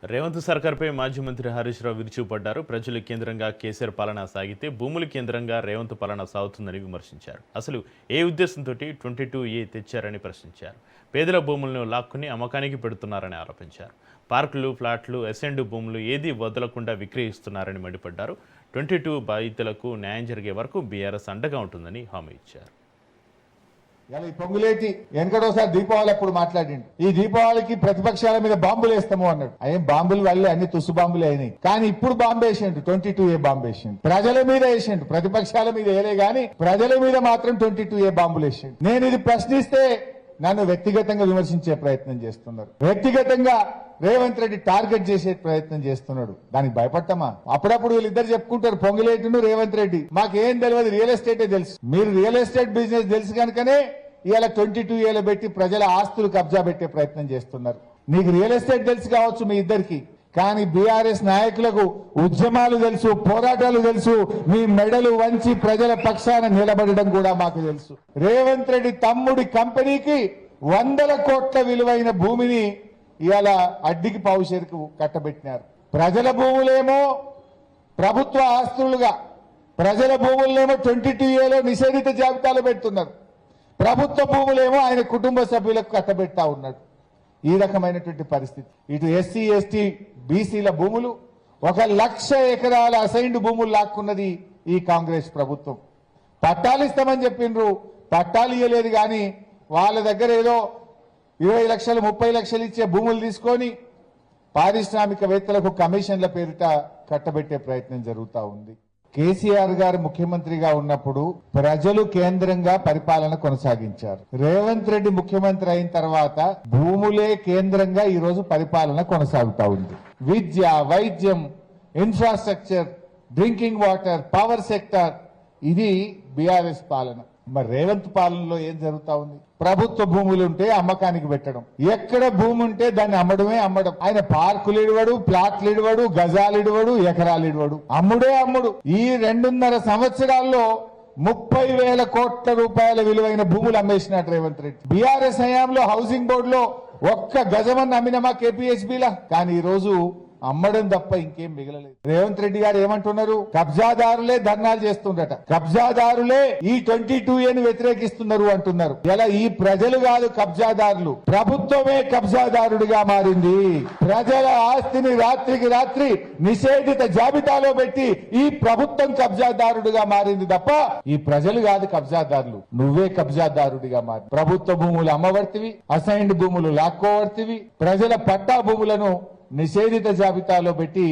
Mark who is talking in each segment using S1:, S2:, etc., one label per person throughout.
S1: రేవంత్ సర్కార్పై మాజీ మంత్రి హరీష్ రావు విరుచుకుపడ్డారు. ప్రజలు కేంద్రంగా కేసీఆర్ పాలన సాగితే భూములు కేంద్రంగా రేవంత్ పాలన సాగుతుందని విమర్శించారు. అసలు ఏ ఉద్దేశంతో 22A తెచ్చారని ప్రశ్నించారు. పేదల భూములను లాక్కుని అమ్మకానికి పెడుతున్నారని ఆరోపించారు. పార్కులు, ఫ్లాట్లు, అసెండ్ భూములు ఏదీ వదలకుండా విక్రయిస్తున్నారని మండిపడ్డారు. 22 బాధితులకు న్యాయం జరిగే వరకు బీఆర్ఎస్ అండగా ఉంటుందని హామీ ఇచ్చారు.
S2: ఈ పొంగులేటి వెనకడోసారి దీపావళి అప్పుడు మాట్లాడిండు. ఈ దీపావళికి ప్రతిపక్షాల మీద బాంబులు వేస్తాము అన్నాడు. ఏం బాంబులు వల్లే అన్ని తుస్సు బాంబులు అయినాయి. కానీ ఇప్పుడు బాంబు వేసిండు, 22A బాంబు వేసిండు. ప్రజల మీద వేసిండు, ప్రతిపక్షాల మీద వేయలే గాని ప్రజల మీద మాత్రం 22A బాంబులు వేసిండు. నేను ఇది ప్రశ్నిస్తే నన్ను వ్యక్తిగతంగా విమర్శించే ప్రయత్నం చేస్తున్నారు. వ్యక్తిగతంగా రేవంత్ రెడ్డి టార్గెట్ చేసే ప్రయత్నం చేస్తున్నాడు. దానికి భయపడతామా? అప్పుడప్పుడు వీళ్ళిద్దరు చెప్పుకుంటారు, పొంగులేటును రేవంత్ రెడ్డి. మాకేం తెలియదు, రియల్ ఎస్టేటే తెలుసు. మీరు రియల్ ఎస్టేట్ బిజినెస్ తెలుసు కనుకనే ఇవాళ 22Aలో పెట్టి ప్రజల ఆస్తులు కబ్జా పెట్టే ప్రయత్నం చేస్తున్నారు. నీకు రియల్ ఎస్టేట్ తెలుసు కావచ్చు మీ ఇద్దరికి, కానీ బీఆర్ఎస్ నాయకులకు ఉద్యమాలు తెలుసు, పోరాటాలు తెలుసు. మీ మెడలు వంచి ప్రజల పక్షాన నిలబడడం కూడా మాకు తెలుసు. రేవంత్ రెడ్డి తమ్ముడి కంపెనీకి 100 కోట్ల విలువైన భూమిని ఇవాళ అడ్డికి పావుషేరుకు కట్టబెట్టినారు. ప్రజల భూములేమో ప్రభుత్వ ఆస్తులుగా, ప్రజల భూములనేమో 22Aలో నిషేధిత జాబితాలో పెడుతున్నారు. ప్రభుత్వ భూములేమో ఆయన కుటుంబ సభ్యులకు కట్టబెట్టా ఉన్నాడు. ఈ రకమైనటువంటి పరిస్థితి. ఇటు ఎస్సీ, ఎస్టీ, బీసీల భూములు 1,00,000 ఎకరాల అసైన్డ్ భూములు లాక్కున్నది ఈ కాంగ్రెస్ ప్రభుత్వం. పట్టాలు ఇస్తామని చెప్పిండ్రు, పట్టాలు ఇవ్వలేదు. కానీ వాళ్ళ దగ్గర ఏదో 20 లక్షలు 30 లక్షలు ఇచ్చే భూములు తీసుకొని పారిశ్రామికవేత్తలకు కమిషన్ల పేరిట కట్టబెట్టే ప్రయత్నం జరుగుతూ ఉంది. కేసీఆర్ గారు ముఖ్యమంత్రిగా ఉన్నప్పుడు ప్రజలు కేంద్రంగా పరిపాలన కొనసాగించారు. రేవంత్ రెడ్డి ముఖ్యమంత్రి అయిన తర్వాత భూములే కేంద్రంగా ఈ రోజు పరిపాలన కొనసాగుతా ఉంది. విద్య, వైద్యం, infrastructure, drinking water, power sector, ఇది బీఆర్ఎస్ పాలన. మరి రేవంత్ పాలనలో ఏం జరుగుతా ఉంది? ప్రభుత్వ భూములు ఉంటే అమ్మకానికి పెట్టడం, ఎక్కడ భూమి ఉంటే దాన్ని అమ్మడమే అమ్మడం. ఆయన పార్కులు ఇడవడు, ప్లాట్లు ఇడవడు, గజాలు ఇడవడు, ఎకరాలు ఇడవడు, అమ్ముడే అమ్ముడు. ఈ 2.5 సంవత్సరాల్లో 30,000 కోట్ల రూపాయల విలువైన భూములు అమ్మేసినట్టు రేవంత్ రెడ్డి. బీఆర్ఎస్ హయాంలో హౌసింగ్ బోర్డులో ఒక్క గజమని అమ్మినమా కేపీహెచ్బీలా? కానీ ఈ రోజు అమ్మడం తప్ప ఇంకేం మిగలలేదు. రేవంత్ రెడ్డి గారు ఏమంటున్నారు? కబ్జాదారులే ధర్నాలు చేస్తుండట, కబ్జాదారులే ఈ 22Aని వ్యతిరేకిస్తున్నారు అంటున్నారు. ఇలా ఈ ప్రజలు కాదు కబ్జాదారులు, ప్రభుత్వమే కబ్జాదారుడిగా మారింది. ప్రజల ఆస్తిని రాత్రికి రాత్రి నిషేధిత జాబితాలో పెట్టి ఈ ప్రభుత్వం కబ్జాదారుడిగా మారింది తప్ప ఈ ప్రజలు కాదు కబ్జాదారులు. నువ్వే కబ్జాదారుడిగా మారి ప్రభుత్వ భూములు అమ్మవర్తివి, అసైన్డ్ భూములు లాక్కోవర్తివి, ప్రజల పట్టా భూములను నిషేధిత జాబితాలో పెట్టి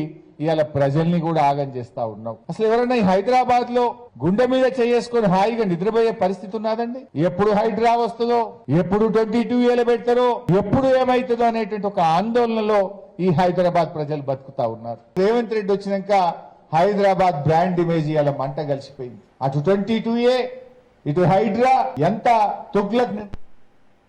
S2: ఇవాళ ప్రజల్ని కూడా ఆగం చేస్తా ఉన్నావు. అసలు ఎవరైనా హైదరాబాద్ లో గుండె మీద చేసుకుని హాయిగా నిద్రపోయే పరిస్థితి ఉన్నదండి? ఎప్పుడు హైడ్రా వస్తుందో, ఎప్పుడు 22Aలో పెడతారో, ఎప్పుడు ఏమైతుందో అనేటువంటి ఒక ఆందోళనలో ఈ హైదరాబాద్ ప్రజలు బతుకుతా ఉన్నారు. రేవంత్ రెడ్డి వచ్చినాక హైదరాబాద్ బ్రాండ్ ఇమేజ్ ఇవాళ మంట కలిసిపోయింది. అటు 22A, ఇటు హైడ్రా, ఎంత తుగ్లక్